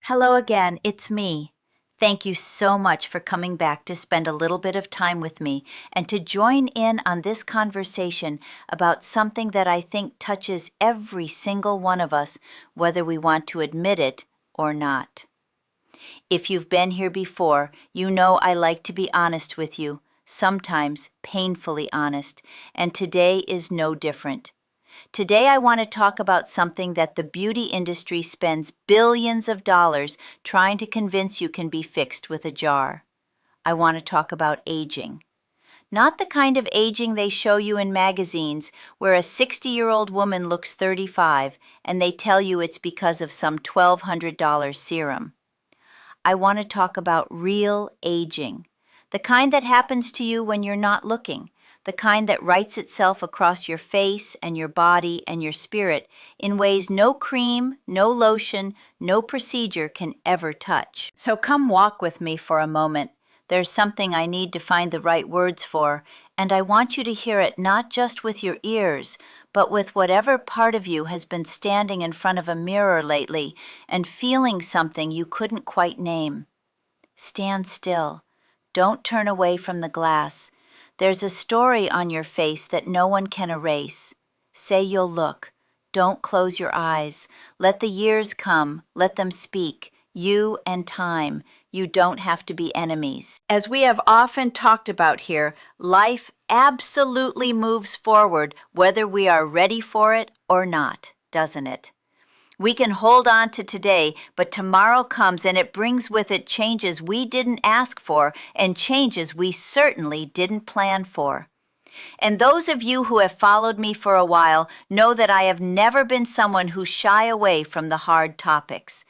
Hello again, it's me. Thank you so much for coming back to spend a little bit of time with me and to join in on this conversation about something that I think touches every single one of us, whether we want to admit it or not. If you've been here before, you know I like to be honest with you, sometimes painfully honest, and today is no different. Today I want to talk about something that the beauty industry spends billions of dollars trying to convince you can be fixed with a jar. I want to talk about aging. Not the kind of aging they show you in magazines where a 60-year-old woman looks 35 and they tell you it's because of some $1,200 serum. I want to talk about real aging, the kind that happens to you when you're not looking, the kind that writes itself across your face and your body and your spirit in ways no cream, no lotion, no procedure can ever touch. So come walk with me for a moment. There's something I need to find the right words for, and I want you to hear it not just with your ears, but with whatever part of you has been standing in front of a mirror lately and feeling something you couldn't quite name. Stand still. Don't turn away from the glass. There's a story on your face that no one can erase. Say you'll look. Don't close your eyes. Let the years come. Let them speak. You and time. You don't have to be enemies. As we have often talked about here, life absolutely moves forward whether we are ready for it or not, doesn't it? We can hold on to today, but tomorrow comes and it brings with it changes we didn't ask for and changes we certainly didn't plan for. And those of you who have followed me for a while know that I have never been someone who shy away from the hard topics.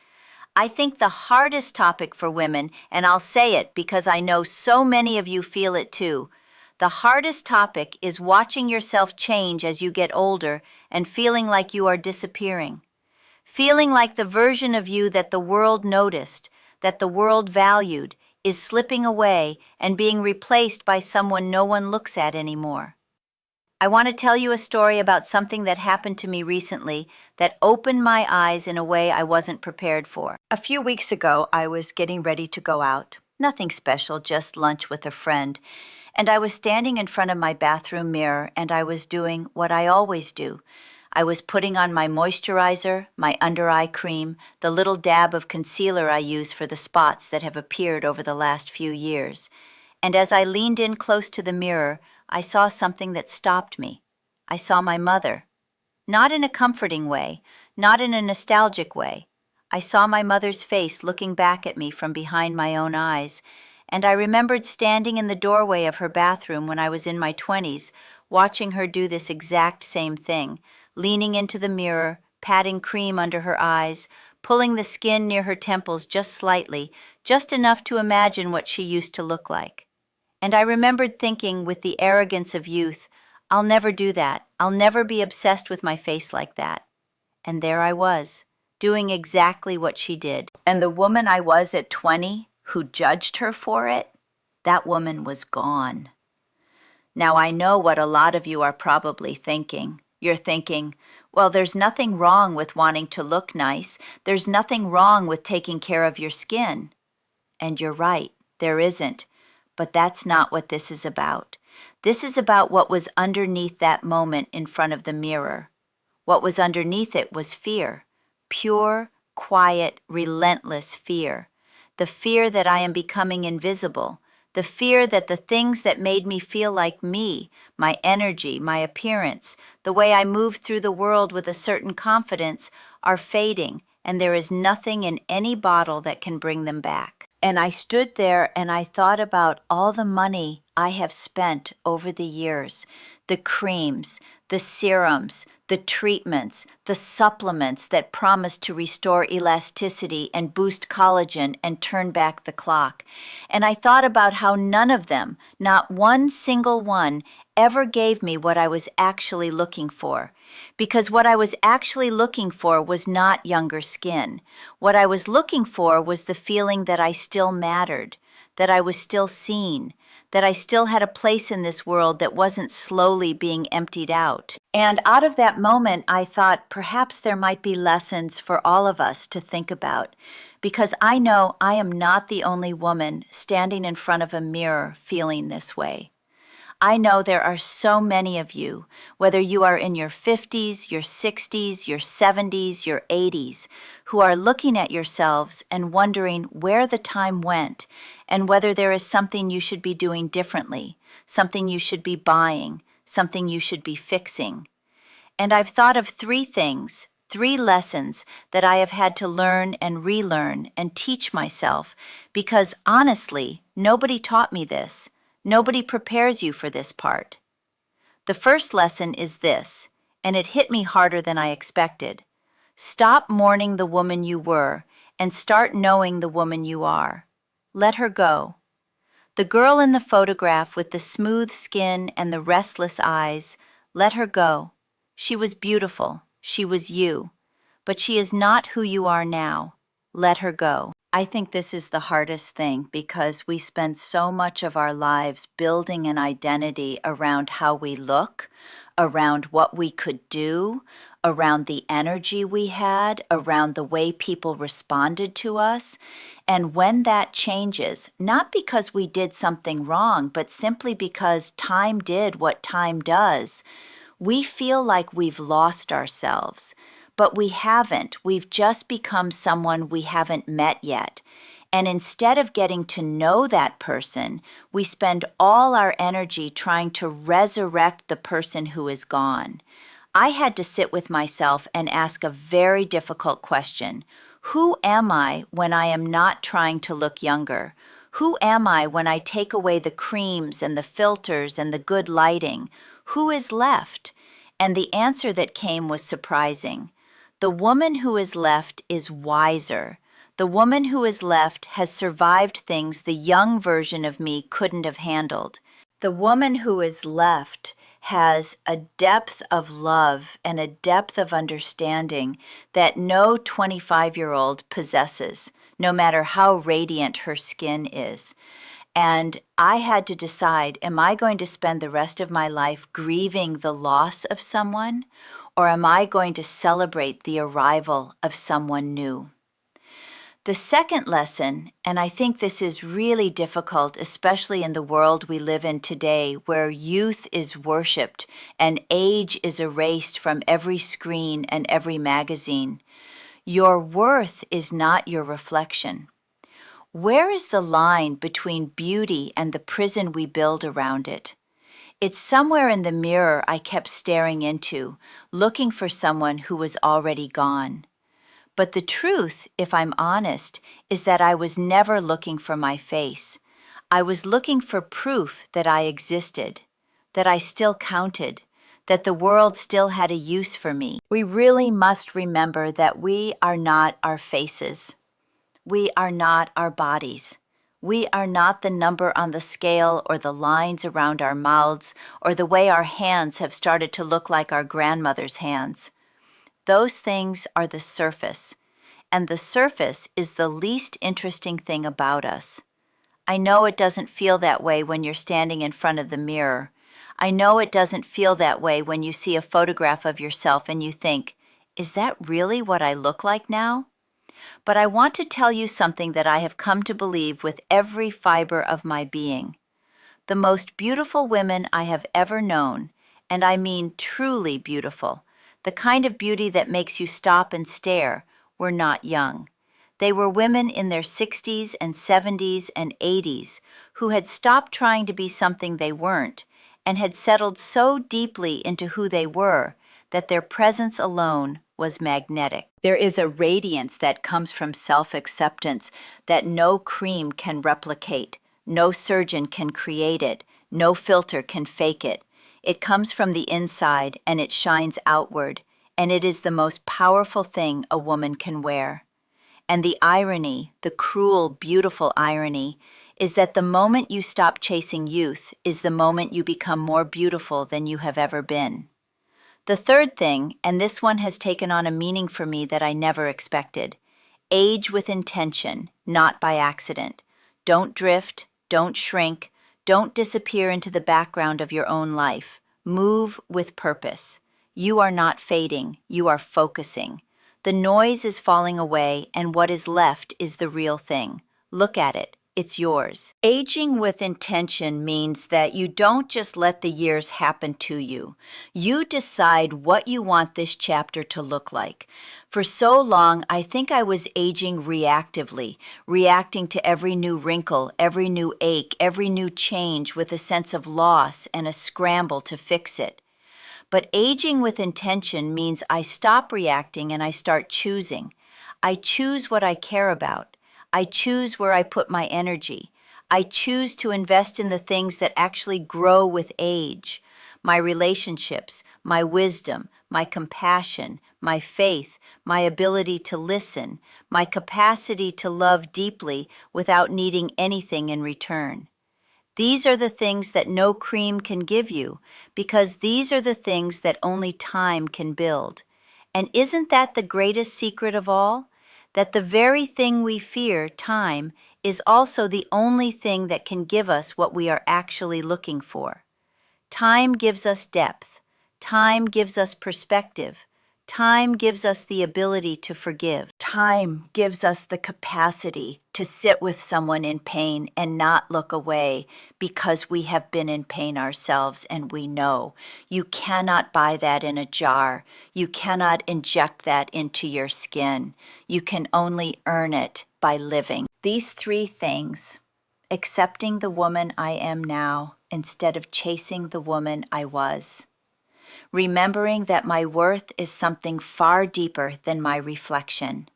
I think the hardest topic for women, and I'll say it because I know so many of you feel it too, the hardest topic is watching yourself change as you get older and feeling like you are disappearing. Feeling like the version of you that the world noticed, that the world valued, is slipping away and being replaced by someone no one looks at anymore. I want to tell you a story about something that happened to me recently that opened my eyes in a way I wasn't prepared for. A few weeks ago, I was getting ready to go out. Nothing special, just lunch with a friend. And I was standing in front of my bathroom mirror and I was doing what I always do. I was putting on my moisturizer, my under-eye cream, the little dab of concealer I use for the spots that have appeared over the last few years. And as I leaned in close to the mirror, I saw something that stopped me. I saw my mother. Not in a comforting way, not in a nostalgic way. I saw my mother's face looking back at me from behind my own eyes, and I remembered standing in the doorway of her bathroom when I was in my 20s, watching her do this exact same thing, leaning into the mirror, patting cream under her eyes, pulling the skin near her temples just slightly, just enough to imagine what she used to look like. And I remembered thinking with the arrogance of youth, I'll never do that. I'll never be obsessed with my face like that. And there I was, doing exactly what she did. And the woman I was at 20, who judged her for it, that woman was gone. Now I know what a lot of you are probably thinking. You're thinking, well, there's nothing wrong with wanting to look nice. There's nothing wrong with taking care of your skin. And you're right, there isn't. But that's not what this is about. This is about what was underneath that moment in front of the mirror. What was underneath it was fear. Pure, quiet, relentless fear. The fear that I am becoming invisible. The fear that the things that made me feel like me, my energy, my appearance, the way I moved through the world with a certain confidence, are fading, and there is nothing in any bottle that can bring them back. And I stood there and I thought about all the money I have spent over the years, the creams, the serums, the treatments, the supplements that promise to restore elasticity and boost collagen and turn back the clock. And I thought about how none of them, not one single one, ever gave me what I was actually looking for. Because what I was actually looking for was not younger skin. What I was looking for was the feeling that I still mattered, that I was still seen, that I still had a place in this world that wasn't slowly being emptied out. And out of that moment, I thought perhaps there might be lessons for all of us to think about, because I know I am not the only woman standing in front of a mirror feeling this way. I know there are so many of you, whether you are in your 50s, your 60s, your 70s, your 80s, who are looking at yourselves and wondering where the time went and whether there is something you should be doing differently, something you should be buying, something you should be fixing. And I've thought of 3 lessons that I have had to learn and relearn and teach myself because honestly, nobody taught me this. Nobody prepares you for this part. The first lesson is this, and it hit me harder than I expected. Stop mourning the woman you were and start knowing the woman you are. Let her go. The girl in the photograph with the smooth skin and the restless eyes, let her go. She was beautiful. She was you. But she is not who you are now. Let her go. I think this is the hardest thing because we spend so much of our lives building an identity around how we look, around what we could do, around the energy we had, around the way people responded to us. And when that changes, not because we did something wrong, but simply because time did what time does, we feel like we've lost ourselves. But we haven't. We've just become someone we haven't met yet. And instead of getting to know that person, we spend all our energy trying to resurrect the person who is gone. I had to sit with myself and ask a very difficult question. Who am I when I am not trying to look younger? Who am I when I take away the creams and the filters and the good lighting? Who is left? And the answer that came was surprising. The woman who is left is wiser. The woman who is left has survived things the young version of me couldn't have handled. The woman who is left has a depth of love and a depth of understanding that no 25-year-old possesses, no matter how radiant her skin is. And I had to decide, am I going to spend the rest of my life grieving the loss of someone? Or am I going to celebrate the arrival of someone new? The second lesson, and I think this is really difficult, especially in the world we live in today, where youth is worshipped and age is erased from every screen and every magazine. Your worth is not your reflection. Where is the line between beauty and the prison we build around it? It's somewhere in the mirror I kept staring into, looking for someone who was already gone. But the truth, if I'm honest, is that I was never looking for my face. I was looking for proof that I existed, that I still counted, that the world still had a use for me. We really must remember that we are not our faces. We are not our bodies. We are not the number on the scale or the lines around our mouths or the way our hands have started to look like our grandmother's hands. Those things are the surface, and the surface is the least interesting thing about us. I know it doesn't feel that way when you're standing in front of the mirror. I know it doesn't feel that way when you see a photograph of yourself and you think, is that really what I look like now? But I want to tell you something that I have come to believe with every fiber of my being. The most beautiful women I have ever known, and I mean truly beautiful, the kind of beauty that makes you stop and stare, were not young. They were women in their 60s and 70s and 80s who had stopped trying to be something they weren't and had settled so deeply into who they were that their presence alone was magnetic. There is a radiance that comes from self-acceptance that no cream can replicate, no surgeon can create it, no filter can fake it. It comes from the inside and it shines outward, and it is the most powerful thing a woman can wear. And the irony, the cruel, beautiful irony, is that the moment you stop chasing youth is the moment you become more beautiful than you have ever been. The third thing, and this one has taken on a meaning for me that I never expected, age with intention, not by accident. Don't drift, don't shrink, don't disappear into the background of your own life. Move with purpose. You are not fading, you are focusing. The noise is falling away, and what is left is the real thing. Look at it. It's yours. Aging with intention means that you don't just let the years happen to you. You decide what you want this chapter to look like. For so long, I think I was aging reactively, reacting to every new wrinkle, every new ache, every new change with a sense of loss and a scramble to fix it. But aging with intention means I stop reacting and I start choosing. I choose what I care about. I choose where I put my energy. I choose to invest in the things that actually grow with age. My relationships, my wisdom, my compassion, my faith, my ability to listen, my capacity to love deeply without needing anything in return. These are the things that no cream can give you, because these are the things that only time can build. And isn't that the greatest secret of all? That the very thing we fear, time, is also the only thing that can give us what we are actually looking for. Time gives us depth. Time gives us perspective. Time gives us the ability to forgive. Time gives us the capacity to sit with someone in pain and not look away because we have been in pain ourselves and we know. You cannot buy that in a jar. You cannot inject that into your skin. You can only earn it by living. These three things, accepting the woman I am now instead of chasing the woman I was. Remembering that my worth is something far deeper than my reflection,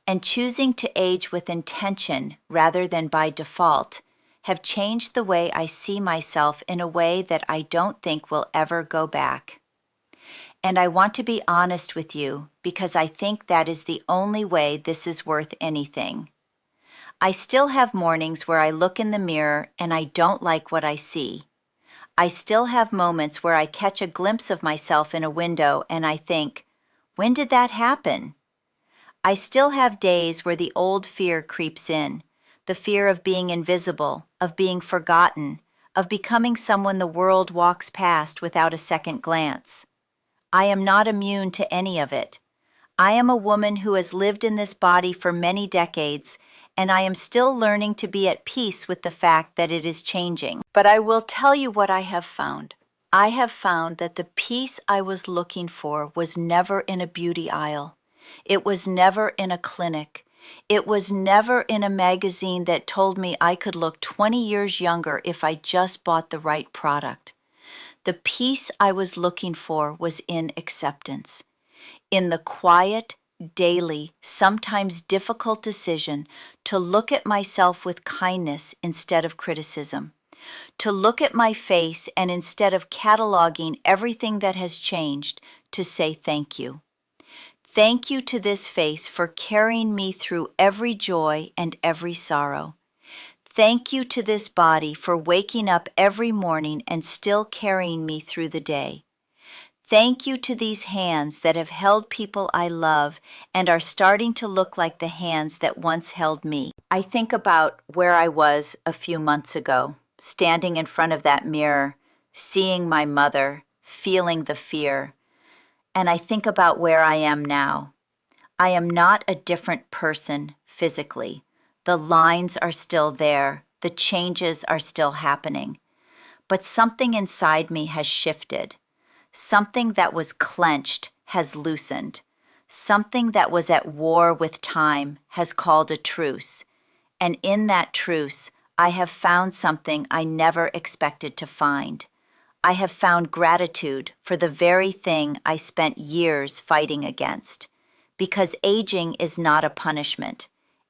and choosing to age with intention rather than by default have changed the way I see myself in a way that I don't think will ever go back. And I want to be honest with you because I think that is the only way this is worth anything. I still have mornings where I look in the mirror and I don't like what I see. I still have moments where I catch a glimpse of myself in a window and I think, when did that happen? I still have days where the old fear creeps in, the fear of being invisible, of being forgotten, of becoming someone the world walks past without a second glance. I am not immune to any of it. I am a woman who has lived in this body for many decades, and I am still learning to be at peace with the fact that it is changing. But I will tell you what I have found. I have found that the peace I was looking for was never in a beauty aisle. It was never in a clinic. It was never in a magazine that told me I could look 20 years younger if I just bought the right product. The peace I was looking for was in acceptance, in the quiet, daily, sometimes difficult decision to look at myself with kindness instead of criticism, to look at my face and instead of cataloging everything that has changed, to say thank you. Thank you to this face for carrying me through every joy and every sorrow. Thank you to this body for waking up every morning and still carrying me through the day. Thank you to these hands that have held people I love and are starting to look like the hands that once held me. I think about where I was a few months ago, standing in front of that mirror, seeing my mother, feeling the fear. And I think about where I am now. I am not a different person physically. The lines are still there. The changes are still happening. But something inside me has shifted. Something that was clenched has loosened. Something that was at war with time has called a truce. And in that truce, I have found something I never expected to find. I have found gratitude for the very thing I spent years fighting against. Because aging is not a punishment.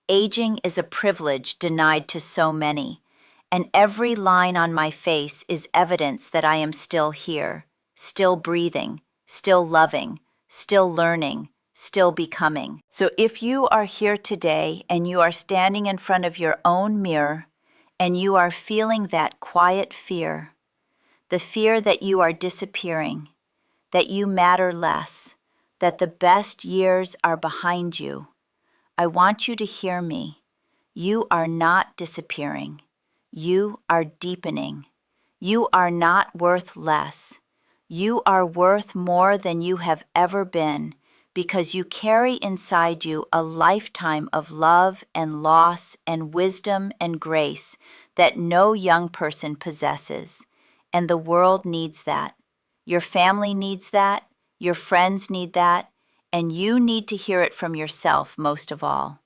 Aging is a privilege denied to so many. And every line on my face is evidence that I am still here. Still breathing, still loving, still learning, still becoming. So if you are here today and you are standing in front of your own mirror and you are feeling that quiet fear, the fear that you are disappearing, that you matter less, that the best years are behind you, I want you to hear me. You are not disappearing. You are deepening. You are not worth less. You are worth more than you have ever been, because you carry inside you a lifetime of love and loss and wisdom and grace that no young person possesses. And the world needs that. Your family needs that. Your friends need that. And you need to hear it from yourself most of all.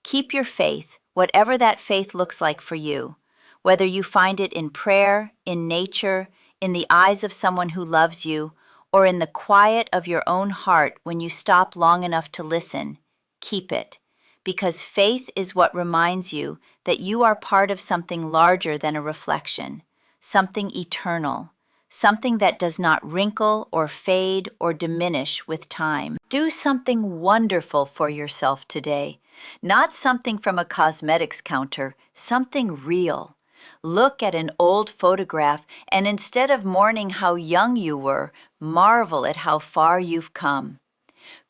Keep your faith, whatever that faith looks like for you, whether you find it in prayer, in nature, in the eyes of someone who loves you, or in the quiet of your own heart when you stop long enough to listen. Keep it, because faith is what reminds you that you are part of something larger than a reflection, something eternal, something that does not wrinkle or fade or diminish with time. Do something wonderful for yourself today. Not something from a cosmetics counter, something real. Look at an old photograph and instead of mourning how young you were, marvel at how far you've come.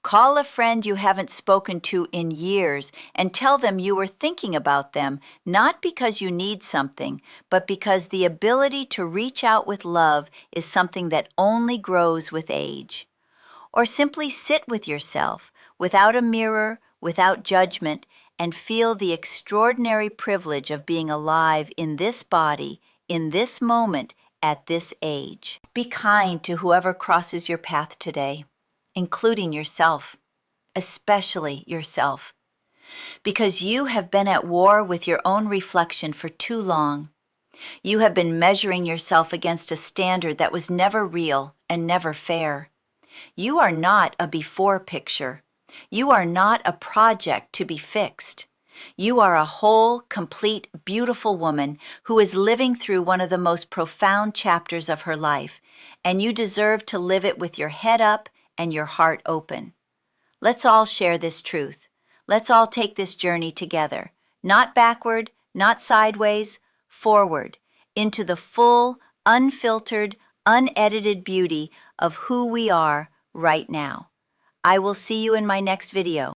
Call a friend you haven't spoken to in years and tell them you were thinking about them, not because you need something, but because the ability to reach out with love is something that only grows with age. Or simply sit with yourself, without a mirror, without judgment, and feel the extraordinary privilege of being alive in this body, in this moment, at this age. Be kind to whoever crosses your path today, including yourself, especially yourself, because you have been at war with your own reflection for too long. You have been measuring yourself against a standard that was never real and never fair. You are not a before picture. You are not a project to be fixed. You are a whole, complete, beautiful woman who is living through one of the most profound chapters of her life, and you deserve to live it with your head up and your heart open. Let's all share this truth. Let's all take this journey together, not backward, not sideways, forward, into the full, unfiltered, unedited beauty of who we are right now. I will see you in my next video.